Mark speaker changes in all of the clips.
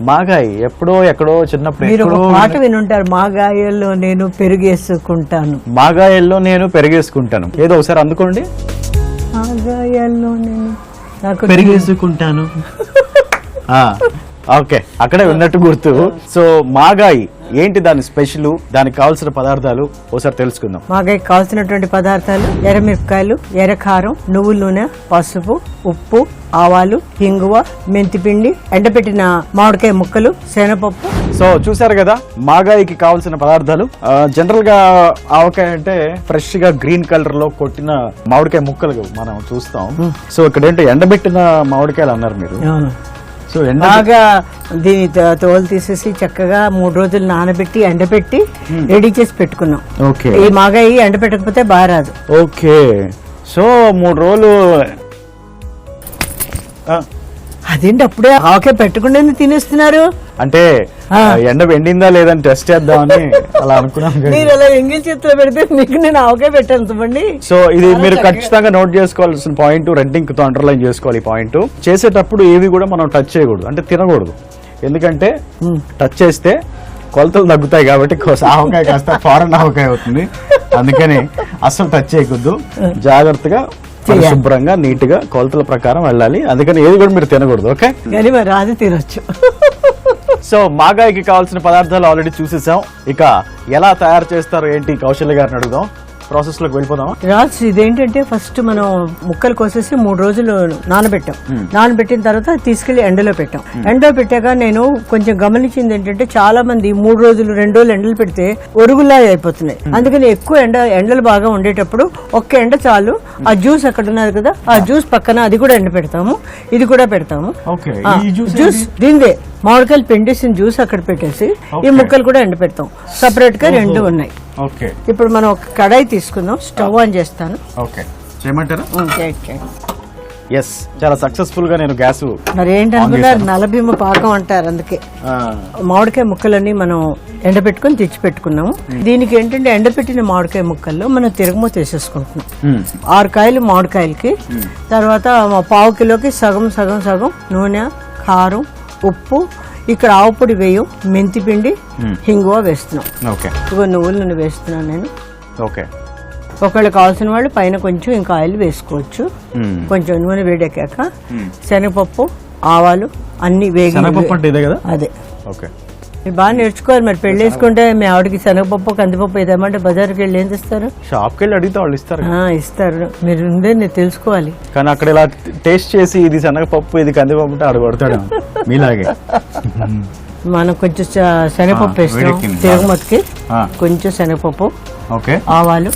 Speaker 1: మాగాయి ఎక్కడో చిన్నప్పుడు
Speaker 2: మీరు ఒక పాట వినుంటారు, మాగాయల్లో నేను పెరుగేసుకుంటాను.
Speaker 1: మాగాయల్లో నేను పెరిగేసుకుంటాను, ఏదో ఒకసారి అందుకోండి.
Speaker 2: మాగాయల్లో నేను నాకు
Speaker 1: పెరిగేసుకుంటాను. ఓకే, అక్కడే ఉన్నట్టు గుర్తు. సో మాగాయి ఏంటి, దాని స్పెషల్, దానికి కావాల్సిన పదార్థాలు ఒకసారి తెలుసుకుందాం.
Speaker 2: మాగాయి కావాల్సినటువంటి పదార్థాలు: ఎర్రమిరపకాయలు, ఎర్రకారం, నువ్వుల నూనె, పసుపు, ఉప్పు, ఆవాలు, ఇంగువ, మెంతిపిండి, ఎండబెట్టిన మామిడికాయ ముక్కలు, శనగపప్పు.
Speaker 1: సో చూసారు కదా మాగాయికి కావాల్సిన పదార్థాలు. జనరల్ గా ఆవకాయ అంటే ఫ్రెష్ గా గ్రీన్ కలర్ లో కొట్టిన మామిడికాయ ముక్కలు మనం చూస్తాం. సో ఇక్కడ ఏంటో ఎండబెట్టిన మామిడికాయలు అన్నారు మీరు. సో
Speaker 2: బాగా దీని తోలు తీసేసి చక్కగా 3 రోజులు నానబెట్టి ఎండబెట్టి రెడీ చేసి పెట్టుకున్నాం.
Speaker 1: ఓకే,
Speaker 2: ఈ మాగాయి ఎండబెట్టకపోతే బాగా రాదు.
Speaker 1: ఓకే, సో 3 రోజులు
Speaker 2: అదేంటి అప్పుడే ఆవకాయ పెట్టకుండా తినేస్తున్నారు?
Speaker 1: అంటే ఎండ ఎండిందా లేదని టెస్ట్ చేద్దామని అలా అనుకున్నాను.
Speaker 2: మీరు అలా ఎంగిల్ చేతిలో పెడితే మీకు నేను ఆవకాయ పెట్టాను చెప్పండి.
Speaker 1: సో ఇది మీరు ఖచ్చితంగా నోట్ చేసుకోవాల్సిన పాయింట్, రెడ్ ఇంక్ తో అండర్లైన్ చేసుకోవాలి. ఈ పాయింట్ చేసేటప్పుడు ఏవి కూడా మనం టచ్ చేయకూడదు, అంటే తినకూడదు. ఎందుకంటే టచ్ చేస్తే కొలతలు తగ్గుతాయి కాబట్టి ఆవకాయ కాస్త ఫారెన్ ఆవకాయ అవుతుంది. అందుకని అస్సలు టచ్ చేయకూడదు, జాగ్రత్తగా శుభ్రంగా నీట్ గా కొలతల ప్రకారం వెళ్ళాలి. అందుకని ఏది కూడా మీరు తినకూడదు. ఓకే,
Speaker 2: కానీ మరి రాజు తినొచ్చు.
Speaker 1: సో మాగాయికి కావాల్సిన పదార్థాలు ఆల్రెడీ చూసేసాం. ఇక ఎలా తయారు చేస్తారు ఏంటి కౌశల్య గారిని అడుగుదాం. ప్రాసెస్ లోకి వెళ్ళిపోదామా?
Speaker 2: రాజు ఇదేంటంటే ఫస్ట్ మనం ముక్కలు కోసేసి 3 రోజులు నానబెట్టాం. నానబెట్టిన తర్వాత తీసుకెళ్లి ఎండలో పెట్టాం. ఎండలో పెట్టాక నేను కొంచెం గమనించింది ఏంటంటే చాలా మంది 3 రోజులు 2 రోజులు ఎండలు పెడితే ఒరుగులా అయిపోతున్నాయి. అందుకని ఎక్కువ ఎండలు బాగా ఉండేటప్పుడు ఒక్క ఎండ చాలు. ఆ జ్యూస్ అక్కడ ఉన్నది కదా, ఆ జ్యూస్ పక్కన అది కూడా ఎండ పెడతాము, ఇది కూడా పెడతాము. జ్యూస్ దీందే మామిడికాయలు పిండేసిన జ్యూస్ అక్కడ పెట్టేసి ఈ ముక్కలు కూడా ఎండ పెడతాం. సపరేట్ గా 2 ఉన్నాయి. ఇప్పుడు మనం ఒక కడాయి తీసుకుందాం. స్టవ్ ఆన్ చేస్తాను.
Speaker 1: ఎస్, చాలా సక్సెస్ఫుల్ గా నేను గ్యాస్.
Speaker 2: మరి ఏంటనుకున్నారు, నలభీమ పాకం అంటారు. అందుకే మామిడికాయ ముక్కలన్నీ మనం ఎండబెట్టుకుని తెచ్చి పెట్టుకున్నాము. దీనికి ఏంటంటే ఎండబెట్టిన మామిడికాయ ముక్కల్లో మనం తిరగమూత వేసేసుకుంటున్నాం. 6 కాయలు మామిడికాయలకి. తర్వాత 1/4 కిలోకి సగం సగం సగం నూనె, కారం, ఉప్పు, ఇక్కడ ఆవు పొడి వేయం, మెంతి పిండి, హింగువ వేస్తున్నాం. ఇగో నువ్వుల నూనె వేస్తున్నాను నేను. ఒకళ్ళు కావాల్సిన వాళ్ళు పైన కొంచెం ఇంకా ఆయిల్ వేసుకోవచ్చు. కొంచెం నూనె వేడెక్కాక శనగపప్పు, ఆవాలు అన్ని వేగి. అదే మీరు బాగా నేర్చుకోవాలి. మరి పెళ్లి వేసుకుంటే మీ ఆవిడకి శనగపప్పు, కందిపప్పు ఏదేమంటే బజార్కి వెళ్ళి ఏం చేస్తారు?
Speaker 1: షాప్కి వెళ్ళి అడిగితే వాళ్ళు ఇస్తారు.
Speaker 2: ఇస్తారు. మీరు ఉందే నేను తెలుసుకోవాలి.
Speaker 1: కానీ అక్కడ ఇలా టేస్ట్ చేసి ఇది శనగపప్పు ఇది కందిపప్పు అంటే అడగొడతాడు మీలాగే.
Speaker 2: మనం కొంచెం శనగపప్పు వేస్తాం తిరగమతికి. కొంచెం శనగపప్పు, ఆవాలు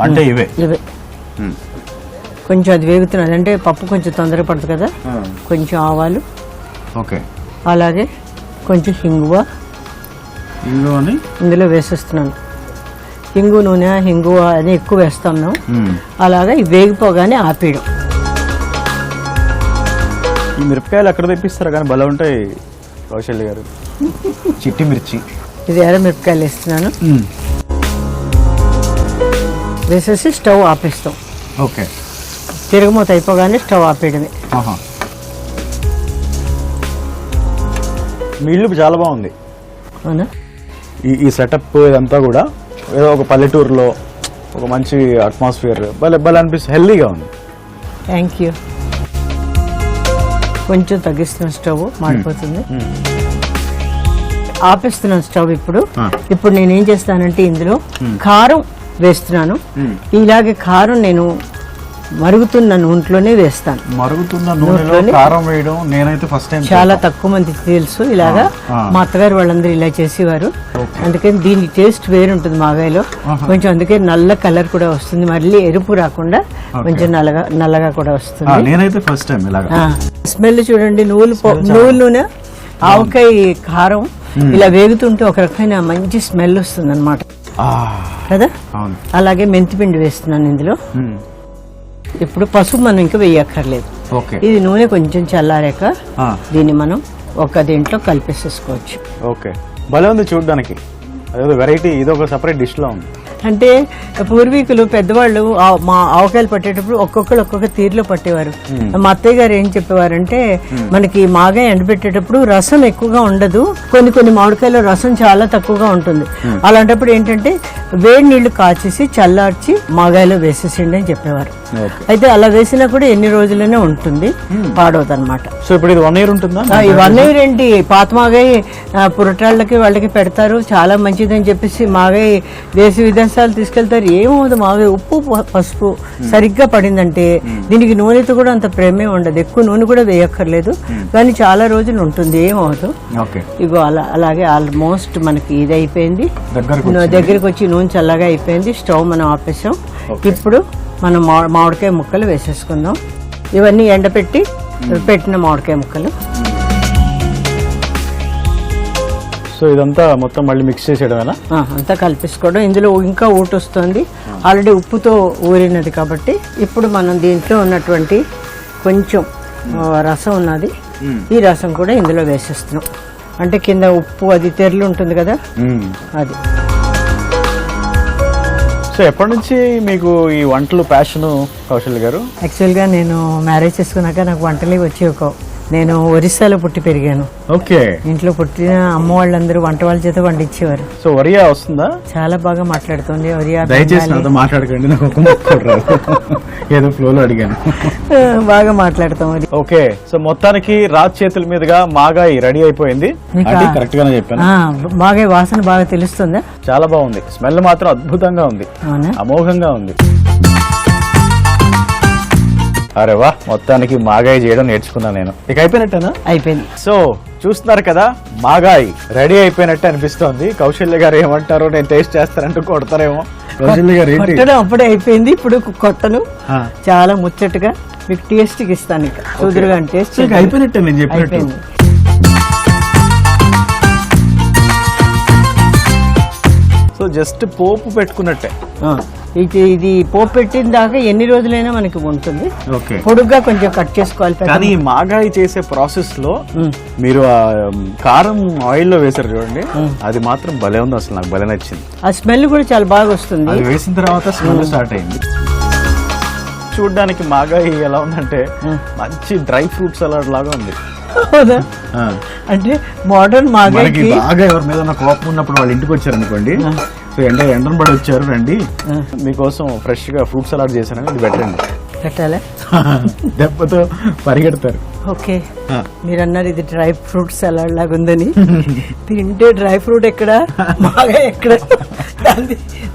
Speaker 1: అంటే ఇవే
Speaker 2: కొంచెం అది వేగుతున్నది అంటే పప్పు కొంచెం తొందరగా పడుతుంది కదా. కొంచెం ఆవాలు, అలాగే కొంచెం హింగువ ఇందులో వేసేస్తున్నాను. హింగు నూనె, హింగువ అని ఎక్కువ వేస్తాం మేము. అలాగా ఇవి వేగిపోగానే ఆపేయడం.
Speaker 1: ఈ మిరపకాయలు ఎక్కడ తెప్పిస్తారు కానీ భలే ఉంటాయి కౌశల్య గారు. చిట్టి మిర్చి,
Speaker 2: ఇది ఎర్ర మిరపకాయలు వేస్తున్నాను. వేసేసి స్టవ్ ఆపేస్తాం. తిరగమూత అయిపోగానే స్టవ్ ఆపేయడమే.
Speaker 1: మీ ఇల్లు చాలా బాగుంది.
Speaker 2: అవునా?
Speaker 1: ఈ సెటప్ ఇదంతా కూడా ఏదో ఒక పల్లెటూరులో ఒక మంచి అట్మాస్ఫియర్ భలే అనిపిస్తుంది, హెల్దీగా ఉంది.
Speaker 2: Thank you. కొంచెం తగ్గిస్తున్న స్టవ్ మాడిపోతుంది. ఆపేస్తున్నాను స్టవ్. ఇప్పుడు నేనేం చేస్తానంటే ఇందులో కారం వేస్తున్నాను. ఇలాగే కారం నేను మరుగుతున్న నూనెలోనే వేస్తాను.
Speaker 1: మరుగుతున్న నూనెలో కారం వేయడం నేనైతే ఫస్ట్ టైం.
Speaker 2: చాలా తక్కువ మంది తెలుసు ఇలాగా. మా అత్తగారు వాళ్ళందరూ ఇలా చేసేవారు. అందుకని దీని టేస్ట్ వేరుంటుంది మాగాయలో కొంచెం. అందుకే నల్ల కలర్ కూడా వస్తుంది, మళ్ళీ ఎరుపు రాకుండా కొంచెం నల్లగా కూడా వస్తుంది.
Speaker 1: నేనైతే ఫస్ట్ టైం ఇలాగా.
Speaker 2: స్మెల్ చూడండి, నువ్వుల నూనె, ఆవకాయ, కారం ఇలా వేగుతుంటే ఒక రకమైన మంచి స్మెల్ వస్తుంది అన్నమాట కదా. అలాగే మెంతిపిండి వేస్తున్నాను ఇందులో. ఇప్పుడు పసుపు మనం ఇంకా వేయక్కర్లేదు. ఇది నూనె కొంచెం చల్లారాక దీన్ని మనం ఒక దీంట్లో కలిపేసేసుకోవచ్చు.
Speaker 1: భలే ఉంది చూడడానికి, అదే వెరైటీ. ఇది ఒక సెపరేట్ డిష్ లో ఉంది.
Speaker 2: అంటే పూర్వీకులు పెద్దవాళ్ళు మా ఆవకాయలు పట్టేటప్పుడు ఒక్కొక్కరు ఒక్కొక్క తీరులో పట్టేవారు. మా అత్తయ్య గారు ఏం చెప్పేవారంటే మనకి మాగాయ ఎండబెట్టేటప్పుడు రసం ఎక్కువగా ఉండదు, కొన్ని మామిడికాయలో రసం చాలా తక్కువగా ఉంటుంది. అలాంటప్పుడు ఏంటంటే వేడి నీళ్లు కాచేసి చల్లార్చి మాగాయలో వేసేసిండి అని చెప్పేవారు. అయితే అలా వేసినా కూడా ఎన్ని రోజులనే ఉంటుంది, పాడవదు అనమాట.
Speaker 1: సో ఇప్పుడు ఇది 1 year ఉంటుందా?
Speaker 2: ఈ 1 year ఏంటి, పాత మాగాయ పురటాళ్ళకి వాళ్ళకి పెడతారు, చాలా మంచిదని చెప్పేసి మాగాయ దేశ విదేశాలు తీసుకెళ్తారు. ఏమవుతుంది, మాగాయ ఉప్పు పసుపు సరిగ్గా పడిందంటే దీనికి నూనెతో కూడా అంత ప్రేమే ఉండదు, ఎక్కువ నూనె కూడా వేయక్కర్లేదు, కానీ చాలా రోజులు ఉంటుంది, ఏమవుతుంది. ఇగో అలాగే ఆల్మోస్ట్ మనకి ఇది అయిపోయింది, దగ్గరికి వచ్చి నూనె చల్లగా అయిపోయింది. స్టవ్ మనం ఆపేసాం. ఇప్పుడు మనం మామిడికాయ ముక్కలు వేసేసుకుందాం. ఇవన్నీ ఎండపెట్టి పెట్టిన మామిడికాయ ముక్కలు.
Speaker 1: సో ఇదంతా మొత్తం మళ్ళీ మిక్స్ చేసేయడమేనా?
Speaker 2: అంతా కలిపేసుకోవడం. ఇందులో ఇంకా ఊట వస్తుంది, ఆల్రెడీ ఉప్పుతో ఊరినది కాబట్టి. ఇప్పుడు మనం దీంట్లో ఉన్నటువంటి కొంచెం రసం ఉన్నది, ఈ రసం కూడా ఇందులో వేసేస్తున్నాం. అంటే కింద ఉప్పు అది తెరలు ఉంటుంది కదా, అది.
Speaker 1: సో ఎప్పటి నుంచి మీకు ఈ వంటలు ప్యాషన్ కౌశల్ గారు?
Speaker 2: యాక్చువల్గా నేను మ్యారేజ్ చేసుకున్నాక నాకు వంటలే వచ్చేవి. నేను ఒరిస్సాలో పుట్టి పెరిగాను.
Speaker 1: ఓకే.
Speaker 2: ఇంట్లో పుట్టిన అమ్మ వాళ్ళందరూ వంట వాళ్ళ చేత వండించేవారు.
Speaker 1: సో ఒరియా వస్తుందా?
Speaker 2: చాలా బాగా మాట్లాడుతుంది ఒరియా.
Speaker 1: దయచేసి నాతో మాట్లాడకండి, నాకు ఒక ముక్క రాదు. ఏదో ఫ్లోలో అడిగాను.
Speaker 2: బాగా మాట్లాడతాం అది.
Speaker 1: ఓకే. సో మొత్తానికి రాజ్ చేతుల మీదుగా మాగాయి రెడీ అయిపోయింది. కరెక్ట్ గానే చెప్పాను.
Speaker 2: బాగా వాసన బాగా తెలుస్తుందా?
Speaker 1: చాలా బాగుంది. స్మెల్ మాత్రం అద్భుతంగా ఉంది, అమోఘంగా ఉంది. అరే వా, మొత్తానికి మాగాయి చేయడం నేర్చుకున్నాను నేను. ఇక అయిపోయినట్టేనా? అయిపోయింది. సో చూస్తున్నారు కదా, మాగాయి రెడీ అయిపోయినట్టు అనిపిస్తోంది. కౌశల్య గారు ఏమంటారో, నేను టేస్ట్ చేస్తానంటూ కొడతారేమో. కౌశల్య గారు
Speaker 2: అప్పుడే అయిపోయింది, ఇప్పుడు కొట్టను. చాలా ముచ్చటగా మీకు టేస్ట్ ఇస్తాను. ఇక చూదురుగా టేస్ట్
Speaker 1: అయిపోయినట్టే నేను చెప్పినట్టు. సో జస్ట్ పోపు పెట్టుకున్నట్టే.
Speaker 2: ఇది పోపు పెట్టిన దాకా ఎన్ని రోజులైనా మనకి ఉంటుంది. పొడుగ్గా కొంచెం కట్ చేసుకోవాలి.
Speaker 1: కానీ మాగాయి చేసే ప్రాసెస్ లో మీరు కారం ఆయిల్ లో వేసారు చూడండి, అది మాత్రం భలే ఉంది. అసలు నాకు భలే నచ్చింది.
Speaker 2: ఆ స్మెల్ కూడా చాలా బాగా వస్తుంది.
Speaker 1: అది వేసిన తర్వాత స్మెల్ స్టార్ట్ అయింది. చూడడానికి మాగాయి ఎలా ఉందంటే మంచి డ్రై ఫ్రూట్ సలాడ్ లాగా ఉంది.
Speaker 2: అంటే మోడర్న్ మాగాయి
Speaker 1: బాగా ఎవరి మీద కోపం ఉన్నప్పుడు వాళ్ళ ఇంటికి వచ్చారు అనుకోండి, సో ఎండను పడి వచ్చారు, రండి మీకోసం ఫ్రెష్ గా ఫ్రూట్ సలాడ్ చేశానని ఇది
Speaker 2: పెట్టాలా,
Speaker 1: దెబ్బతో పరిగెడతారు.
Speaker 2: ఓకే, మీరు అన్నారు ఇది డ్రై ఫ్రూట్ సలాడ్ లాగా ఉందని. తింటే డ్రై ఫ్రూట్ ఎక్కడ, బాగా ఎక్కడ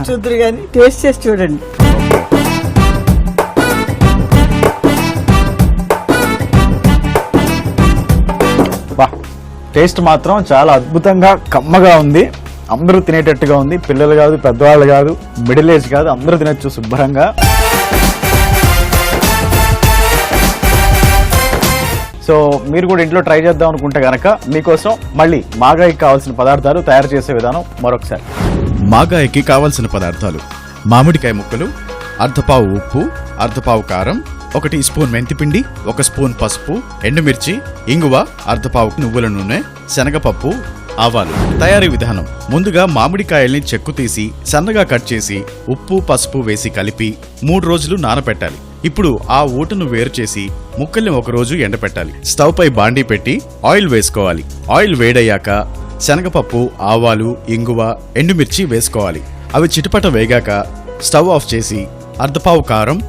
Speaker 2: చూద్దరు కానీ టేస్ట్ చేసి చూడండి.
Speaker 1: టేస్ట్ మాత్రం చాలా అద్భుతంగా కమ్మగా ఉంది. అందరూ తినేటట్టుగా ఉంది. పిల్లలు కాదు, పెద్దవాళ్ళు కాదు, మిడిల్ ఏజ్ కాదు, అందరూ తినచ్చు శుభ్రంగా. సో మీరు కూడా ఇంట్లో ట్రై చేద్దాం అనుకుంటే గనక మీకోసం మళ్ళీ మాగాయికి కావాల్సిన పదార్థాలు తయారు చేసే విధానం మరొకసారి.
Speaker 3: మాగాయికి కావాల్సిన పదార్థాలు: మామిడికాయ ముక్కలు, అర్ధపావు ఉప్పు, అర్ధపావు కారం, 1 స్పూన్ మెంతిపిండి, 1 స్పూన్ పసుపు, ఎండుమిర్చి, ఇంగువ, అర్ధపావు నువ్వుల నూనె, శనగపప్పు, ఆవాలు. తయారీ విధానం: ముందుగా మామిడికాయల్ని చెక్కు తీసి సన్నగా కట్ చేసి ఉప్పు పసుపు వేసి కలిపి 3 రోజులు నానపెట్టాలి. ఇప్పుడు ఆ ఊటను వేరు చేసి ముక్కల్ని 1 రోజు ఎండపెట్టాలి. స్టవ్ పై బాండీ పెట్టి ఆయిల్ వేసుకోవాలి. ఆయిల్ వేడయ్యాక శనగపప్పు, ఆవాలు, ఇంగువ, ఎండుమిర్చి వేసుకోవాలి. అవి చిటపట వేగాక స్టవ్ ఆఫ్ చేసి అర్ధపావు కారం,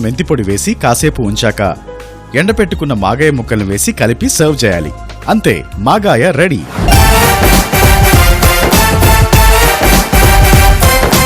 Speaker 3: మెంతిపొడి వేసి కాసేపు ఉంచాక ఎండపెట్టుకున్న మాగాయ ముక్కల్ని వేసి కలిపి సర్వ్ చేయాలి. అంతే, మాగాయ రెడీ.